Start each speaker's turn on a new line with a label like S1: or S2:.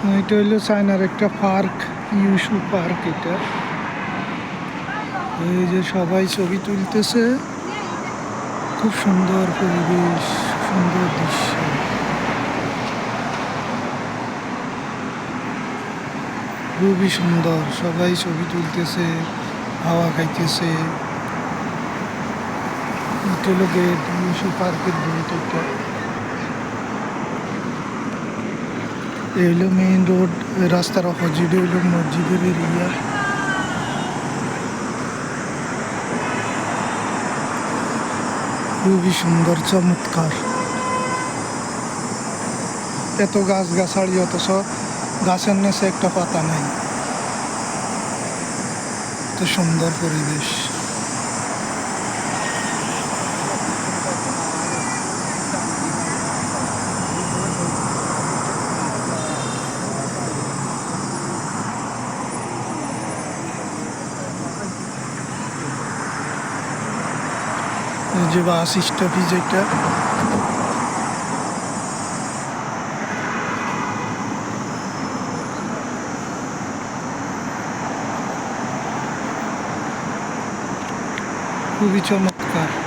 S1: এটা হইলো চায়নার একটা পার্ক, ইউশু পার্ক। এটা এই যে সবাই ছবি তুলতেছে, খুব সুন্দর পরিবেশ, সুন্দর দৃশ্য, খুবই সুন্দর। সবাই ছবি তুলতেছে, হাওয়া খাইতেছে। এটা হলো গেট, ইউশু পার্কের গেট। এটা এই হলো মেইন রোড, রাস্তার অপোজিটে হইলো মসজিদের এরিয়া। খুবই সুন্দর, চমৎকার। এত গাছ গাছাড়ি, অথচ গাছের নিচে একটা পাতা নাই। এত সুন্দর পরিবেশ। এই যে বাস স্টপেজ, এটা খুবই চমৎকার।